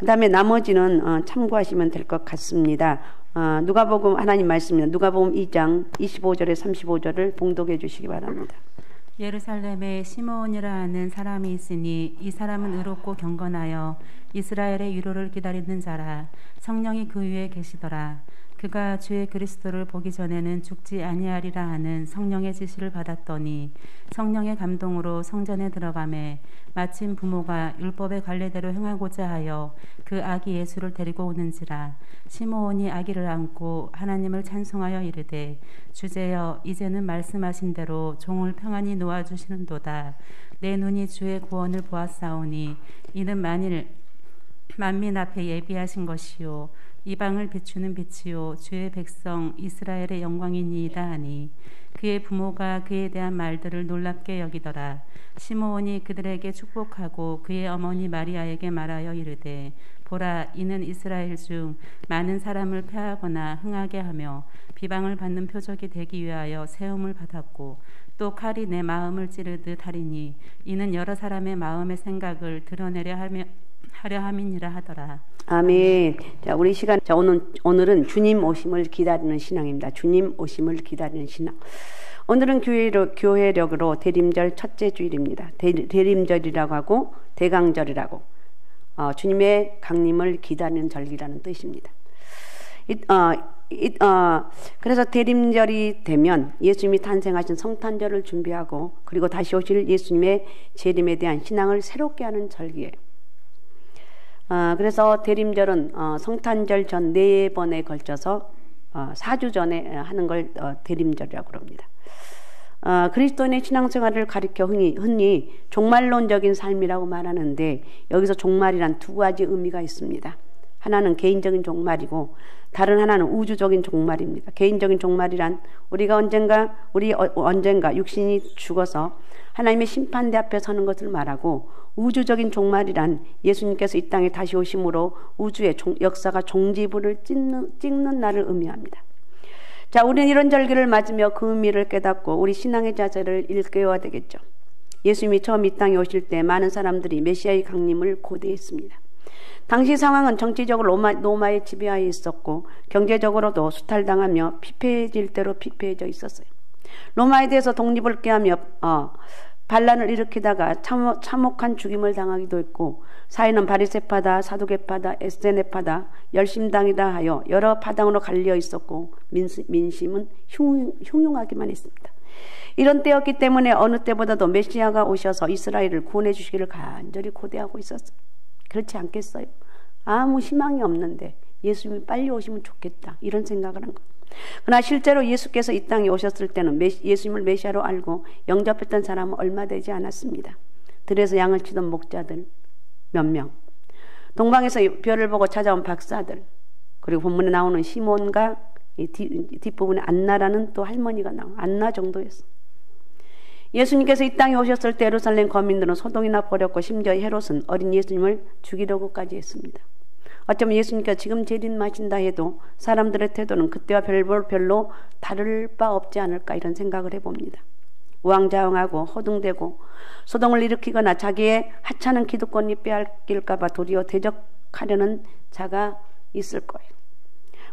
그 다음에 나머지는 참고하시면 될 것 같습니다. 누가복음 하나님 말씀입니다. 누가복음 2장 25절에 35절을 봉독해 주시기 바랍니다. 예루살렘에 시므온이라 하는 사람이 있으니 이 사람은 의롭고 경건하여 이스라엘의 위로를 기다리는 자라. 성령이 그 위에 계시더라. 그가 주의 그리스도를 보기 전에는 죽지 아니하리라 하는 성령의 지시를 받았더니 성령의 감동으로 성전에 들어가매 마침 부모가 율법의 관례대로 행하고자 하여 그 아기 예수를 데리고 오는지라. 시므온이 아기를 안고 하나님을 찬송하여 이르되 주제여 이제는 말씀하신 대로 종을 평안히 놓아주시는도다. 내 눈이 주의 구원을 보았사오니 이는 만민 앞에 예비하신 것이요 이방을 비추는 빛이요 주의 백성 이스라엘의 영광이니이다 하니 그의 부모가 그에 대한 말들을 놀랍게 여기더라. 시므온이 그들에게 축복하고 그의 어머니 마리아에게 말하여 이르되 보라 이는 이스라엘 중 많은 사람을 패하거나 흥하게 하며 비방을 받는 표적이 되기 위하여 세움을 받았고 또 칼이 내 마음을 찌르듯 하리니 이는 여러 사람의 마음의 생각을 드러내려 하려 함이니라 하더라. 아멘. 자, 우리 시간, 오늘은 주님 오심을 기다리는 신앙입니다. 주님 오심을 기다리는 신앙. 오늘은 교회력으로 대림절 첫째 주일입니다. 대림절이라고 하고 대강절이라고 주님의 강림을 기다리는 절기라는 뜻입니다. 그래서 대림절이 되면 예수님이 탄생하신 성탄절을 준비하고 그리고 다시 오실 예수님의 재림에 대한 신앙을 새롭게 하는 절기예요. 그래서 대림절은 성탄절 전 4번에 걸쳐서 4주 전에 하는 걸 대림절이라고 그럽니다. 그리스도인의 신앙생활을 가리켜 흔히 종말론적인 삶이라고 말하는데 여기서 종말이란 두 가지 의미가 있습니다. 하나는 개인적인 종말이고 다른 하나는 우주적인 종말입니다. 개인적인 종말이란 우리가 언젠가 육신이 죽어서 하나님의 심판대 앞에 서는 것을 말하고 우주적인 종말이란 예수님께서 이 땅에 다시 오심으로 우주의 역사가 종지부를 찍는 날을 의미합니다. 자, 우리는 이런 절기를 맞으며 그 의미를 깨닫고 우리 신앙의 자세를 일깨워야 되겠죠. 예수님이 처음 이 땅에 오실 때 많은 사람들이 메시아의 강림을 고대했습니다. 당시 상황은 정치적으로 로마의 지배하에 있었고 경제적으로도 수탈당하며 피폐해질 대로 피폐해져 있었어요. 로마에 대해서 독립을 꾀하며 반란을 일으키다가 참혹한 죽임을 당하기도 했고 사회는 바리새파다, 사두개파다, 에스데네파다, 열심당이다 하여 여러 파당으로 갈려 있었고 민심은 흉흉하기만 했습니다. 이런 때였기 때문에 어느 때보다도 메시아가 오셔서 이스라엘을 구원해 주시기를 간절히 고대하고 있었어요. 그렇지 않겠어요? 아무 희망이 없는데 예수님이 빨리 오시면 좋겠다 이런 생각을 한 거예요. 그러나 실제로 예수께서 이 땅에 오셨을 때는 예수님을 메시아로 알고 영접했던 사람은 얼마 되지 않았습니다. 들에서 양을 치던 목자들 몇 명, 동방에서 별을 보고 찾아온 박사들, 그리고 본문에 나오는 시몬과 뒷부분에 안나라는 또 할머니가 나와요. 안나 정도였어. 예수님께서 이 땅에 오셨을 때 예루살렘 거민들은 소동이나 버렸고 심지어 헤롯은 어린 예수님을 죽이려고까지 했습니다. 어쩌면 예수님께서 지금 재림하신다 해도 사람들의 태도는 그때와 별로 다를 바 없지 않을까 이런 생각을 해봅니다. 우왕좌왕하고 호둥대고 소동을 일으키거나 자기의 하찮은 기득권이 빼앗길까 봐 도리어 대적하려는 자가 있을 거예요.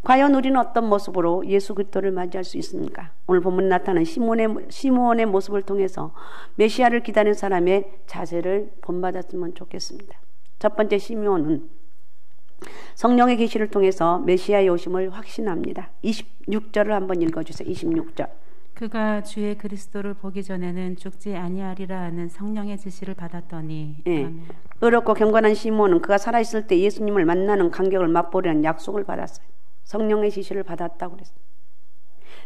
과연 우리는 어떤 모습으로 예수 그리스도를 맞이할 수 있습니까? 오늘 본문에 나타난 시므온의 모습을 통해서 메시아를 기다리는 사람의 자세를 본받았으면 좋겠습니다. 첫 번째, 시므온은 성령의 계시를 통해서 메시아의 오심을 확신합니다. 26절을 한번 읽어주세요. 26절. 그가 주의 그리스도를 보기 전에는 죽지 아니하리라 하는 성령의 지시를 받았더니. 네. 의롭고 경건한 시므온은 그가 살아있을 때 예수님을 만나는 간격을 맛보려는 약속을 받았어요. 성령의 지시를 받았다고 그랬어요.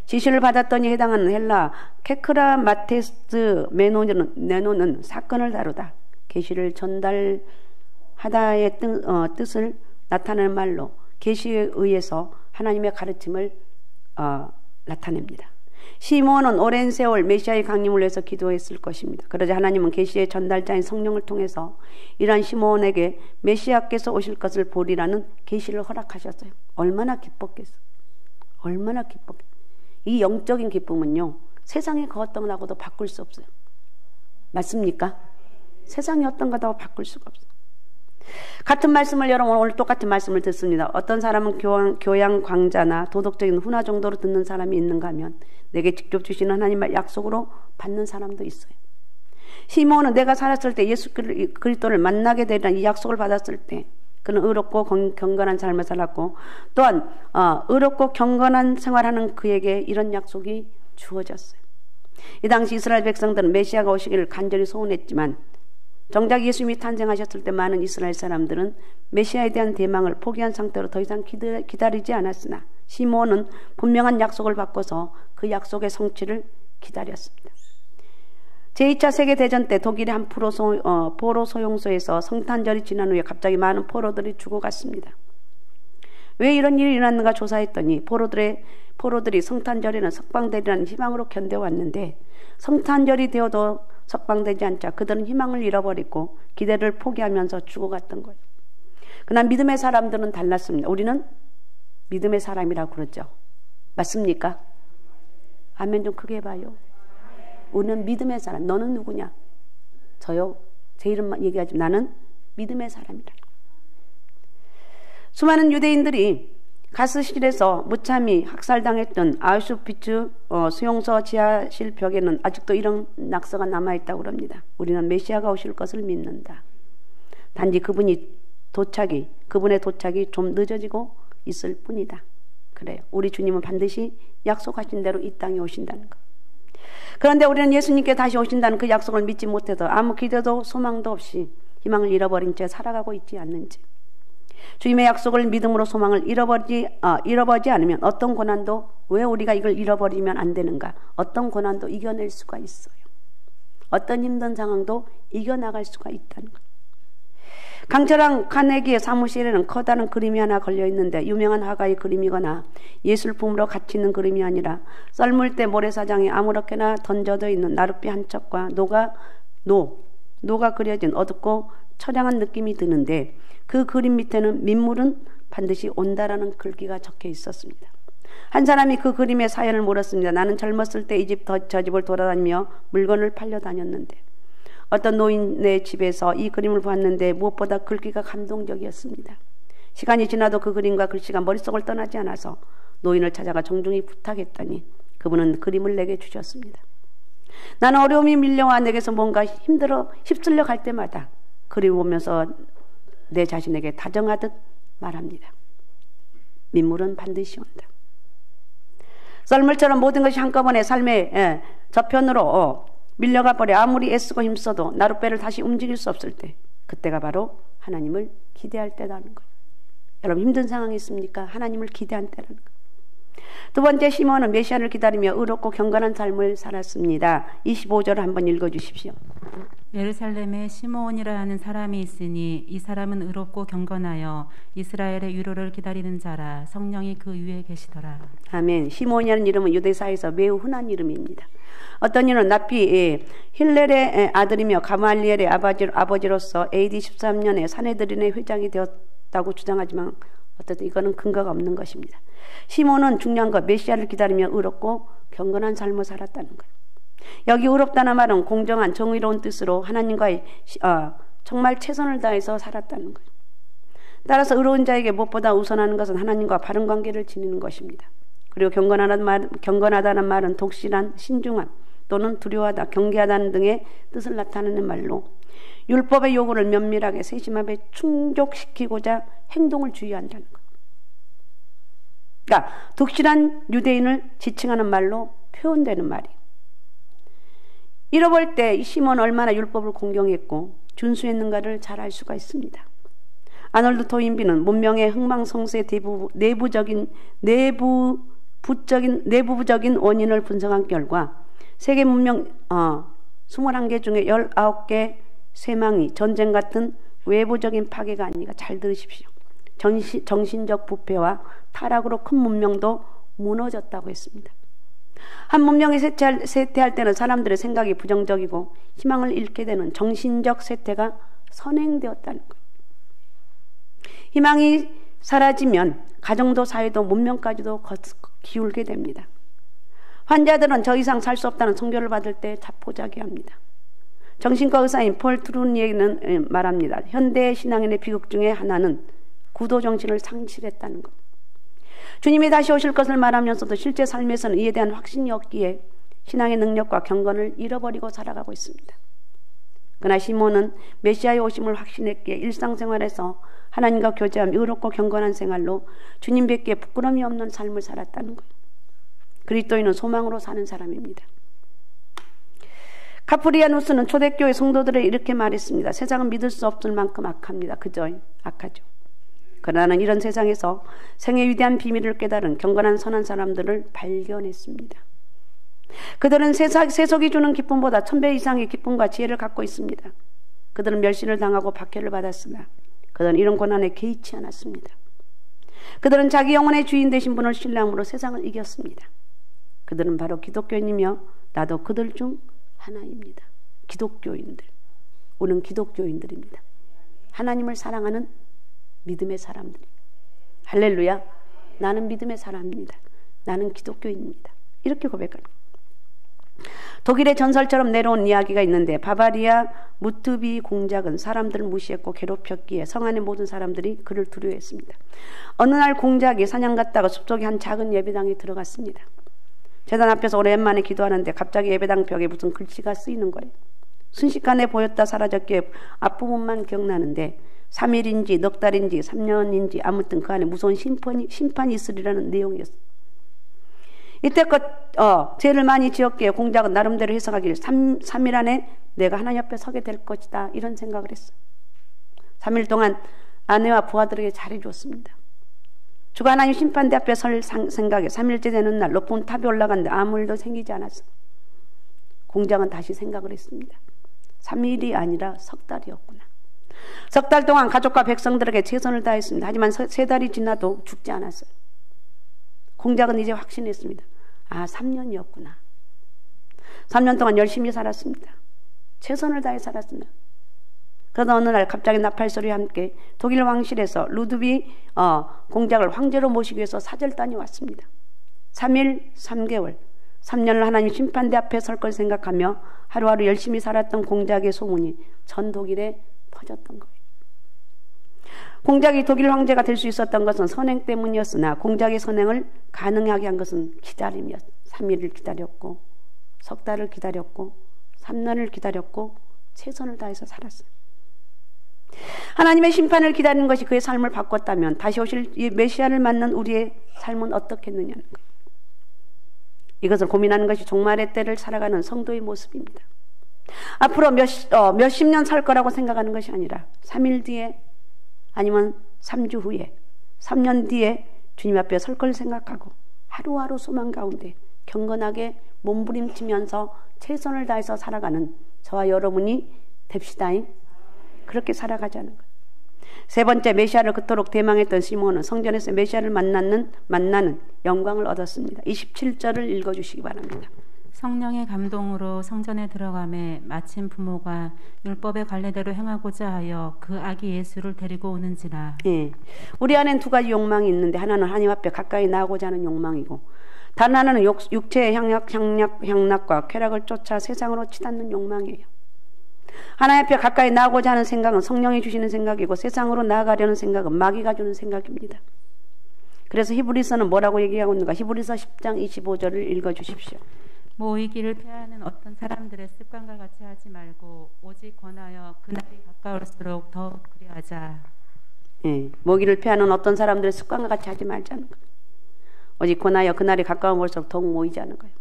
지시를 받았더니 해당하는 헬라 케크라 마테스 네노는 사건을 다루다, 계시를 전달하다의 뜻을 나타내는 말로 계시에 의해서 하나님의 가르침을 나타냅니다. 시므온은 오랜 세월 메시아의 강림을 위해서 기도했을 것입니다. 그러자 하나님은 계시의 전달자인 성령을 통해서 이러한 시므온에게 메시아께서 오실 것을 보리라는 계시를 허락하셨어요. 얼마나 기뻤겠어. 얼마나 기뻤겠어. 이 영적인 기쁨은요, 세상에 그 어떤 거하고도 바꿀 수 없어요. 맞습니까? 세상에 어떤 거하고 바꿀 수가 없어요. 같은 말씀을 여러분 오늘 똑같은 말씀을 듣습니다. 어떤 사람은 교양 강좌나 도덕적인 훈화 정도로 듣는 사람이 있는가 하면 내게 직접 주시는 하나님의 약속으로 받는 사람도 있어요. 시몬은 내가 살았을 때 예수 그리스도를 만나게 되리라는 이 약속을 받았을 때 그는 의롭고 경건한 삶을 살았고 또한 의롭고 경건한 생활하는 그에게 이런 약속이 주어졌어요. 이 당시 이스라엘 백성들은 메시아가 오시기를 간절히 소원했지만 정작 예수님이 탄생하셨을 때 많은 이스라엘 사람들은 메시아에 대한 대망을 포기한 상태로 더 이상 기다리지 않았으나 시몬은 분명한 약속을 받고서 그 약속의 성취를 기다렸습니다. 제2차 세계대전 때 독일의 한 포로 소용소에서 성탄절이 지난 후에 갑자기 많은 포로들이 죽어갔습니다. 왜 이런 일이 일어났는가 조사했더니 포로들이 성탄절에는 석방되리라는 희망으로 견뎌왔는데 성탄절이 되어도 석방되지 않자 그들은 희망을 잃어버리고 기대를 포기하면서 죽어갔던 거예요. 그러나 믿음의 사람들은 달랐습니다. 우리는 믿음의 사람이라고 그러죠. 맞습니까? 아멘 좀 크게 해봐요. 우리는 믿음의 사람. 너는 누구냐? 저요. 제 이름만 얘기하지. 나는 믿음의 사람이라. 수많은 유대인들이 가스실에서 무참히 학살당했던 아우슈비츠 수용소 지하실 벽에는 아직도 이런 낙서가 남아있다고 합니다. 우리는 메시아가 오실 것을 믿는다. 단지 그분의 도착이 좀 늦어지고 있을 뿐이다. 그래요. 우리 주님은 반드시 약속하신 대로 이 땅에 오신다는 것. 그런데 우리는 예수님께 다시 오신다는 그 약속을 믿지 못해서 아무 기대도 소망도 없이 희망을 잃어버린 채 살아가고 있지 않는지. 주님의 약속을 믿음으로 소망을 잃어버리지 않으면 어떤 고난도 왜 우리가 이걸 잃어버리면 안 되는가? 어떤 고난도 이겨낼 수가 있어요. 어떤 힘든 상황도 이겨나갈 수가 있다는 것. 강철한 카네기의 사무실에는 커다란 그림이 하나 걸려 있는데 유명한 화가의 그림이거나 예술품으로 가치 있는 그림이 아니라 썰물 때 모래사장에 아무렇게나 던져져 있는 나룻비 한 척과 노가 그려진 어둡고 처량한 느낌이 드는데 그 그림 밑에는 민물은 반드시 온다라는 글귀가 적혀 있었습니다. 한 사람이 그 그림의 사연을 물었습니다. 나는 젊었을 때 이 집 저 집을 돌아다니며 물건을 팔려 다녔는데 어떤 노인의 집에서 이 그림을 보았는데 무엇보다 글귀가 감동적이었습니다. 시간이 지나도 그 그림과 글씨가 머릿속을 떠나지 않아서 노인을 찾아가 정중히 부탁했더니 그분은 그림을 내게 주셨습니다. 나는 어려움이 밀려와 내게서 뭔가 휩쓸려 갈 때마다 그림을 보면서 내 자신에게 다정하듯 말합니다. 민물은 반드시 온다. 썰물처럼 모든 것이 한꺼번에 삶의 저편으로 밀려가 버려 아무리 애쓰고 힘써도 나룻배를 다시 움직일 수 없을 때 그때가 바로 하나님을 기대할 때라는 거예요. 여러분 힘든 상황이 있습니까? 하나님을 기대한 때라는 거예요. 두 번째 시몬은 메시아를 기다리며 의롭고 경건한 삶을 살았습니다. 25절을 한번 읽어주십시오. 예루살렘에 시므온이라 하는 사람이 있으니 이 사람은 의롭고 경건하여 이스라엘의 위로를 기다리는 자라 성령이 그 위에 계시더라. 아멘. 시므온이라는 이름은 유대사에서 매우 흔한 이름입니다. 어떤 이는 납비 힐렐의 아들이며 가말리엘의 아버지로서 AD 13년에 사내들인의 회장이 되었다고 주장하지만 어쨌든 이거는 근거가 없는 것입니다. 시몬은 중요한 것 메시아를 기다리며 의롭고 경건한 삶을 살았다는 거예요. 여기 의롭다는 말은 공정한 정의로운 뜻으로 하나님과의 정말 최선을 다해서 살았다는 거예요. 따라서 의로운 자에게 무엇보다 우선하는 것은 하나님과 바른 관계를 지니는 것입니다. 그리고 경건하다는 말은 독실한, 신중한 또는 두려워하다, 경계하다는 등의 뜻을 나타내는 말로 율법의 요구를 면밀하게 세심하게 충족시키고자 행동을 주의한다는 것. 그러니까 독실한 유대인을 지칭하는 말로 표현되는 말이에요. 잃어볼 때 시몬은 얼마나 율법을 공경했고 준수했는가를 잘 알 수가 있습니다. 아놀드 토인비는 문명의 흥망성쇠의 내부적인 원인을 분석한 결과 세계 문명 21개 중에 19개 쇠망이 전쟁 같은 외부적인 파괴가 아니라 잘 들으십시오. 정신적 부패와 타락으로 큰 문명도 무너졌다고 했습니다. 한 문명이 쇠퇴할 때는 사람들의 생각이 부정적이고 희망을 잃게 되는 정신적 쇠퇴가 선행되었다는 것. 희망이 사라지면 가정도 사회도 문명까지도 기울게 됩니다. 환자들은 더 이상 살 수 없다는 선교를 받을 때 자포자기합니다. 정신과 의사인 폴 트루니에는 말합니다. 현대 신앙인의 비극 중에 하나는 구도 정신을 상실했다는 것. 주님이 다시 오실 것을 말하면서도 실제 삶에서는 이에 대한 확신이 없기에 신앙의 능력과 경건을 잃어버리고 살아가고 있습니다. 그러나 시몬은 메시아의 오심을 확신했기에 일상생활에서 하나님과 교제하며 의롭고 경건한 생활로 주님 뵙기에 부끄러움이 없는 삶을 살았다는 거예요. 그리스도인은 소망으로 사는 사람입니다. 카프리아누스는 초대교회 성도들에게 이렇게 말했습니다. 세상은 믿을 수 없을 만큼 악합니다. 그저 악하죠. 그러나 이런 세상에서 생의 위대한 비밀을 깨달은 경건한 선한 사람들을 발견했습니다. 그들은 세속이 주는 기쁨보다 1000배 이상의 기쁨과 지혜를 갖고 있습니다. 그들은 멸시를 당하고 박해를 받았으나 그들은 이런 고난에 개의치 않았습니다. 그들은 자기 영혼의 주인 되신 분을 신뢰함으로 세상을 이겼습니다. 그들은 바로 기독교인이며 나도 그들 중 하나입니다. 기독교인들. 우리는 기독교인들입니다. 하나님을 사랑하는 믿음의 사람들. 할렐루야. 나는 믿음의 사람입니다. 나는 기독교인입니다. 이렇게 고백합니다. 독일의 전설처럼 내려온 이야기가 있는데 바바리아 무트비 공작은 사람들을 무시했고 괴롭혔기에 성 안의 모든 사람들이 그를 두려워했습니다. 어느 날 공작이 사냥 갔다가 숲속의 한 작은 예배당에 들어갔습니다. 제단 앞에서 오랜만에 기도하는데 갑자기 예배당 벽에 무슨 글씨가 쓰이는 거예요. 순식간에 보였다 사라졌기에 앞부분만 기억나는데 3일인지 넉 달인지 3년인지 아무튼 그 안에 무서운 심판이 있으리라는 내용이었어요. 이때껏 죄를 많이 지었기에 공작은 나름대로 해석하기를 3일 안에 내가 하나님 앞에 서게 될 것이다 이런 생각을 했어요. 3일 동안 아내와 부하들에게 잘해주었습니다. 주가 하나님 심판대 앞에 설 생각에 3일째 되는 날 높은 탑에 올라갔는데 아무 일도 생기지 않았어요. 공작은 다시 생각을 했습니다. 3일이 아니라 석 달이었구나. 석 달 동안 가족과 백성들에게 최선을 다했습니다. 하지만 3달이 지나도 죽지 않았어요. 공작은 이제 확신했습니다. 3년이었구나. 3년 동안 열심히 살았습니다. 최선을 다해 살았습니다. 그러다 어느 날 갑자기 나팔 소리와 함께 독일 왕실에서 루드비 공작을 황제로 모시기 위해서 사절단이 왔습니다. 3일 3개월 3년을 하나님 심판대 앞에 설 걸 생각하며 하루하루 열심히 살았던 공작의 소문이 전 독일에 퍼졌던 거예요. 공작이 독일 황제가 될 수 있었던 것은 선행 때문이었으나 공작의 선행을 가능하게 한 것은 기다림이었어요. 3일을 기다렸고 석 달을 기다렸고 3년을 기다렸고 최선을 다해서 살았어요. 하나님의 심판을 기다리는 것이 그의 삶을 바꿨다면 다시 오실 메시아를 맞는 우리의 삶은 어떻겠느냐는 거예요. 이것을 고민하는 것이 종말의 때를 살아가는 성도의 모습입니다. 앞으로 몇십 년 살 거라고 생각하는 것이 아니라 3일 뒤에 아니면 3주 후에 3년 뒤에 주님 앞에 설 걸 생각하고 하루하루 소망 가운데 경건하게 몸부림치면서 최선을 다해서 살아가는 저와 여러분이 됩시다잉. 그렇게 살아가자는 거예요. 세 번째, 메시아를 그토록 대망했던 시몬은 성전에서 메시아를 만나는 영광을 얻었습니다. 27절을 읽어주시기 바랍니다. 성령의 감동으로 성전에 들어가매 마침 부모가 율법의 관례대로 행하고자 하여 그 아기 예수를 데리고 오는지라. 예, 우리 안엔 두 가지 욕망이 있는데 하나는 하나님 앞에 가까이 나아가고자 하는 욕망이고 다른 하나는 육체의 향락과 쾌락을 쫓아 세상으로 치닫는 욕망이에요. 하나님 앞에 가까이 나아가고자 하는 생각은 성령이 주시는 생각이고 세상으로 나아가려는 생각은 마귀가 주는 생각입니다. 그래서 히브리서는 뭐라고 얘기하고 있는가? 히브리서 10장 25절을 읽어주십시오. 모이기를 패하는 어떤 사람들의 습관과 같이 하지 말고 오직 권하여 그날이 가까울수록 더욱 그리하자. 예, 모이기를 패하는 어떤 사람들의 습관과 같이 하지 말자는 거예요. 오직 권하여 그날이 가까울수록 더욱 모이자는 거예요.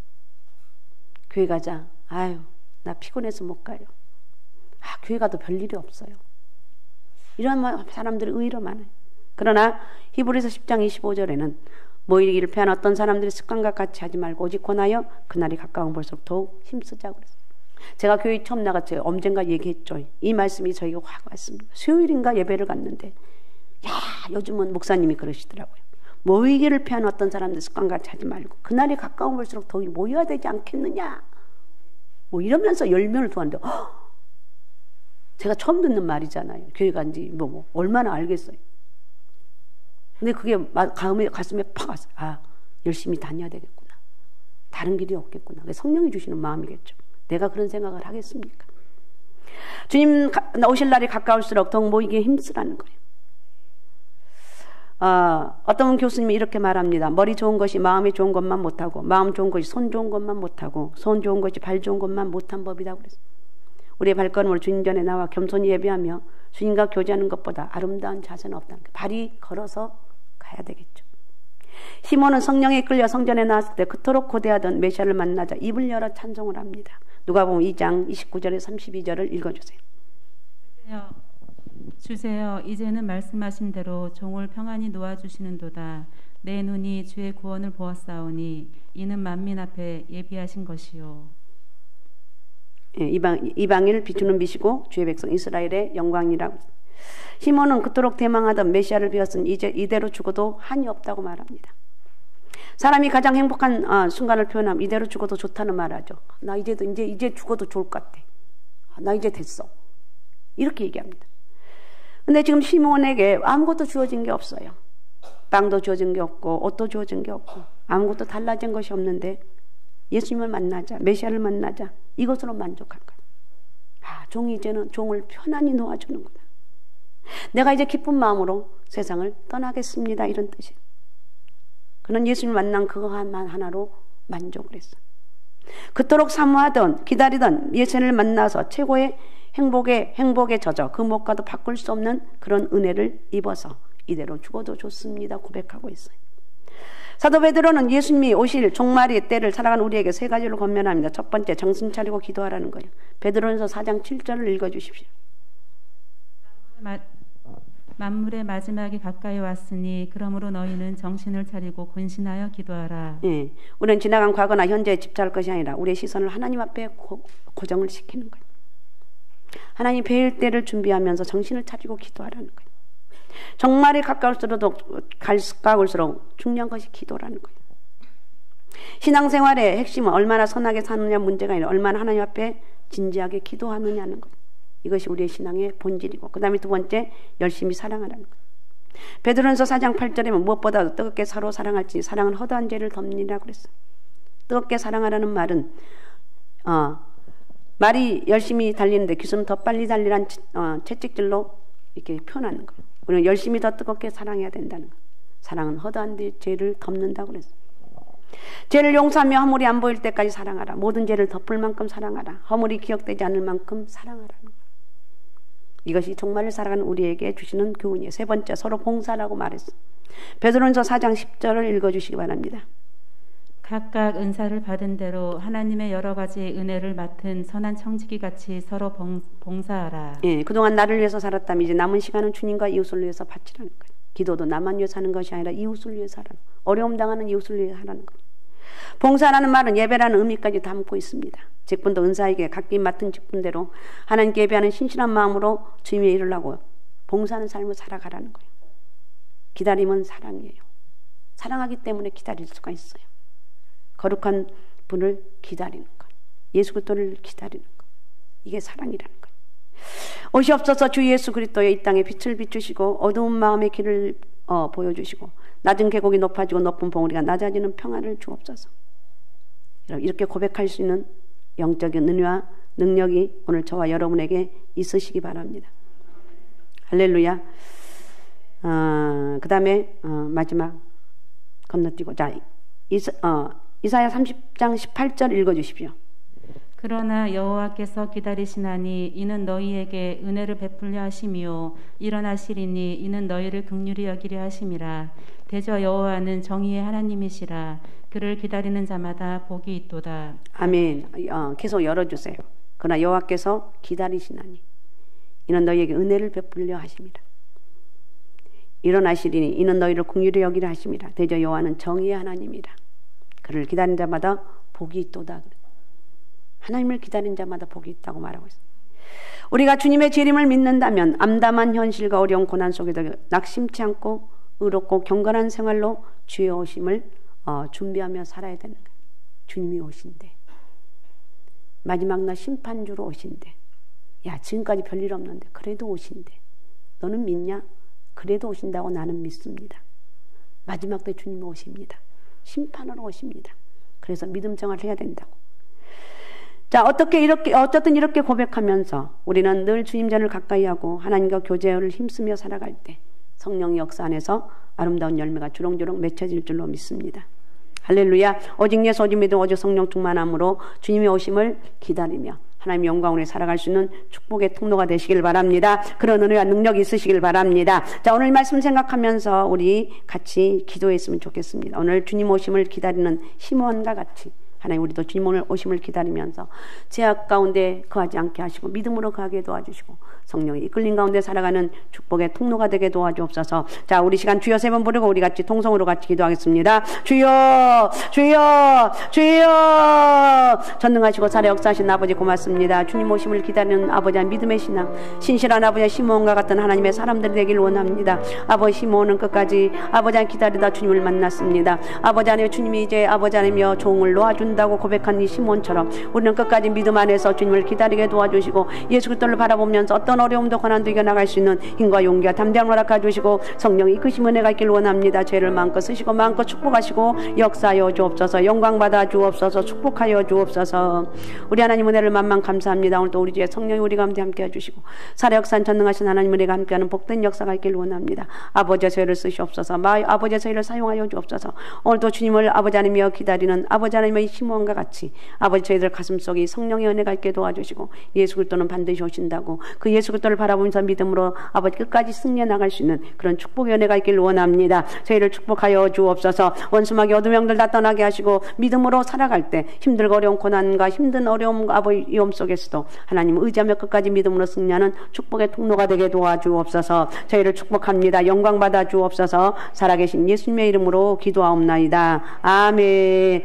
교회 가자. 아유, 나 피곤해서 못 가요. 교회 가도 별일이 없어요. 이런 사람들이 의외로 많아요. 그러나 히브리서 10장 25절에는 모이기를 패하는 어떤 사람들의 습관과 같이 하지 말고 오직 권하여 그날이 가까운 볼수록 더욱 힘쓰자고 그랬어요. 제가 교회 처음 나갔죠. 언젠가 얘기했죠. 이 말씀이 저에게 확 왔습니다. 수요일인가 예배를 갔는데 요즘은 목사님이 그러시더라고요. 모이기를 패하는 어떤 사람들 습관과 같이 하지 말고 그날이 가까운 볼수록 더욱 모여야 되지 않겠느냐 이러면서 열면을 두었는데 제가 처음 듣는 말이잖아요. 교회 간지 얼마나 알겠어요. 근데 그게 가슴에 팍 왔어요. 열심히 다녀야 되겠구나. 다른 길이 없겠구나. 그게 성령이 주시는 마음이겠죠. 내가 그런 생각을 하겠습니까? 주님 오실 날이 가까울수록 더욱 모이기에 힘쓰라는 거예요. 어떤 교수님이 이렇게 말합니다. 머리 좋은 것이 마음이 좋은 것만 못하고, 마음 좋은 것이 손 좋은 것만 못하고, 손 좋은 것이 발 좋은 것만 못한 법이라고 그랬어요. 우리의 발걸음으로 주님 전에 나와 겸손히 예배하며 주님과 교제하는 것보다 아름다운 자세는 없다는 거예요. 발이 걸어서 가야 되겠죠. 시몬은 성령에 이끌려 성전에 나왔을 때 그토록 고대하던 메시아를 만나자 입을 열어 찬송을 합니다. 누가복음 2장 29절에 32절을 읽어주세요. 주세요. 이제는 말씀하신 대로 종을 평안히 놓아주시는도다. 내 눈이 주의 구원을 보았사오니 이는 만민 앞에 예비하신 것이요. 예, 이방인을 비추는 빛이고 주의 백성 이스라엘의 영광이라고. 시몬은 그토록 대망하던 메시아를 비웠으니 이제 이대로 죽어도 한이 없다고 말합니다. 사람이 가장 행복한 순간을 표현하면 이대로 죽어도 좋다는 말하죠. 나 이제 죽어도 좋을 것 같아. 나 이제 됐어. 이렇게 얘기합니다. 근데 지금 시몬에게 아무것도 주어진 게 없어요. 빵도 주어진 게 없고 옷도 주어진 게 없고 아무것도 달라진 것이 없는데 예수님을 만나자, 메시아를 만나자, 이것으로 만족할 거야. 종이 이제는 종을 편안히 놓아주는구나. 내가 이제 기쁜 마음으로 세상을 떠나겠습니다. 이런 뜻이에요. 그는 예수님을 만난 그거 하나로 만족을 했어. 그토록 사모하던 기다리던 예수님을 만나서 최고의 행복에 젖어 그 무엇과도 바꿀 수 없는 그런 은혜를 입어서 이대로 죽어도 좋습니다 고백하고 있어요. 사도 베드로는 예수님이 오실 종말의 때를 살아간 우리에게 세 가지로 권면합니다. 첫 번째, 정신 차리고 기도하라는 거예요. 베드로전서 4장 7절을 읽어주십시오. 만물의 마지막이 가까이 왔으니 그러므로 너희는 정신을 차리고 근신하여 기도하라. 예, 우리는 지나간 과거나 현재에 집착할 것이 아니라 우리의 시선을 하나님 앞에 고정을 시키는 거예요. 하나님 뵐 때를 준비하면서 정신을 차리고 기도하라는 거예요. 정말이 가까울수록 중요한 것이 기도라는 거예요. 신앙생활의 핵심은 얼마나 선하게 사느냐 문제가 아니라 얼마나 하나님 앞에 진지하게 기도하느냐는 거예요. 이것이 우리의 신앙의 본질이고, 그 다음에 두 번째, 열심히 사랑하라는 거예요. 베드로전서 4장 8절에 무엇보다도 뜨겁게 서로 사랑할지 사랑은 허다한 죄를 덮니라고 그랬어요. 뜨겁게 사랑하라는 말은 말이 열심히 달리는데 귀수는 더 빨리 달리란 채찍질로 이렇게 표현하는 거예요. 우리는 열심히 더 뜨겁게 사랑해야 된다는 거예요. 사랑은 허다한 죄를 덮는다고 그랬어요. 죄를 용서하며 허물이 안 보일 때까지 사랑하라. 모든 죄를 덮을 만큼 사랑하라. 허물이 기억되지 않을 만큼 사랑하라는 거예요. 이것이 정말을 살아가는 우리에게 주시는 교훈이에요. 세 번째, 서로 봉사라고 말했어요. 베드로전서 4장 10절을 읽어주시기 바랍니다. 각각 은사를 받은 대로 하나님의 여러 가지 은혜를 맡은 선한 청지기 같이 서로 봉사하라. 예, 그동안 나를 위해서 살았다면 이제 남은 시간은 주님과 이웃을 위해서 바치라는 거예요. 기도도 나만 위해서 하는 것이 아니라 이웃을 위해서 하라는 거예요. 어려움 당하는 이웃을 위해서 하라는 거예요. 봉사라는 말은 예배라는 의미까지 담고 있습니다. 직분도 은사에게 각기 맡은 직분대로 하나님께 예배하는 신실한 마음으로 주님에 이르려고 봉사하는 삶을 살아가라는 거예요. 기다림은 사랑이에요. 사랑하기 때문에 기다릴 수가 있어요. 거룩한 분을 기다리는 것, 예수 그리스도를 기다리는 것, 이게 사랑이라는 거예요. 옷이 없어서 주 예수 그리스도의 이 땅에 빛을 비추시고 어두운 마음의 길을 보여주시고 낮은 계곡이 높아지고 높은 봉우리가 낮아지는 평안을 주옵소서. 이렇게 고백할 수 있는 영적인 은혜와 능력이 오늘 저와 여러분에게 있으시기 바랍니다. 할렐루야. 그 다음에 마지막 건너뛰고 이사야 30장 18절 읽어주십시오. 그러나 여호와께서 기다리시나니 이는 너희에게 은혜를 베풀려 하심이요 일어나시리니 이는 너희를 긍휼히 여기려 하심이라. 대저 여호와는 정의의 하나님이시라. 그를 기다리는 자마다 복이 있도다. 아멘. 계속 열어주세요. 그러나 여호와께서 기다리시나니 이는 너희에게 은혜를 베풀려 하심이라. 일어나시리니 이는 너희를 긍휼히 여기려 하심이라. 대저 여호와는 정의의 하나님이라. 그를 기다리는 자마다 복이 있도다. 하나님을 기다리는 자마다 복이 있다고 말하고 있습니다. 우리가 주님의 재림을 믿는다면 암담한 현실과 어려운 고난 속에도 낙심치 않고 의롭고 경건한 생활로 주의 오심을 준비하며 살아야 되는 거예요. 주님이 오신대. 마지막 날 심판주로 오신대. 야, 지금까지 별일 없는데 그래도 오신대. 너는 믿냐? 그래도 오신다고 나는 믿습니다. 마지막 때 주님이 오십니다. 심판으로 오십니다. 그래서 믿음 생활을 해야 된다고. 자, 어쨌든 이렇게 고백하면서 우리는 늘 주님 전을 가까이 하고 하나님과 교제를 힘쓰며 살아갈 때 성령의 역사 안에서 아름다운 열매가 주렁주렁 맺혀질 줄로 믿습니다. 할렐루야. 오직 예수 오직 믿음 오직 성령 충만함으로 주님의 오심을 기다리며 하나님의 영광으로 살아갈 수 있는 축복의 통로가 되시길 바랍니다. 그런 은혜와 능력이 있으시길 바랍니다. 자, 오늘 말씀 생각하면서 우리 같이 기도했으면 좋겠습니다. 오늘 주님 오심을 기다리는 시몬과 같이 하나님 우리도 주님 오심을 기다리면서 죄악 가운데 거하지 않게 하시고 믿음으로 가게 도와주시고 성령이 이끌림 가운데 살아가는 축복의 통로가 되게 도와주옵소서. 자, 우리 시간 주여 3번 부르고 우리 같이 통성으로 같이 기도하겠습니다. 주여 주여 주여. 전능하시고 살아 역사하신 아버지 고맙습니다. 주님 오심을 기다리는 아버지의 믿음의 신앙 신실한 아버지의 시몬과 같은 하나님의 사람들이 되길 원합니다. 아버지 시몬은 끝까지 아버지 기다리다 주님을 만났습니다. 아버지 하나님 주님이 이제 아버지 하나님여 종을 놓아준다고 고백한 이 시몬처럼 우리는 끝까지 믿음 안에서 주님을 기다리게 도와주시고 예수 그리스도를 바라보면서 어떤 어려움도 고난도 이겨나갈 수 있는 힘과 용기와 담대함을 허락해 주시고 성령이 이끄시면 은혜가 있길 원합니다. 죄를 마음껏 쓰시고 마음껏 축복하시고 역사하여 주옵소서. 영광 받아 주옵소서. 축복하여 주옵소서. 우리 하나님 은혜를 만만 감사합니다. 오늘도 우리 주의 성령이 우리 가운데 함께 해주시고 살아 역사한 전능하신 하나님 은혜가 함께하는 복된 역사가 있길 원합니다. 아버지의 저희를 쓰시옵소서. 아버지의 저희를 사용하여 주옵소서. 오늘도 주님을 아버지 하나님이여 기다리는 아버지 하나님의 시몬과 같이 아버지 저희들 가슴속에 성령의 은혜가 있게 도와주시고 예수 그리스도는 반드시 오신다고 그 예수 그리스도를 바라보면서 믿음으로 아버지 끝까지 승리해 나갈 수 있는 그런 축복의 은혜가 있길 원합니다. 저희를 축복하여 주옵소서. 원수마귀 어둠의 영들 다 떠나게 하시고 믿음으로 살아갈 때 힘들고 어려운 고난과 힘든 어려움과 아버지 위험 속에서도 하나님 의지하며 끝까지 믿음으로 승리하는 축복의 통로가 되게 도와주옵소서. 저희를 축복합니다. 영광 받아 주옵소서. 살아계신 예수님의 이름으로 기도하옵나이다. 아멘.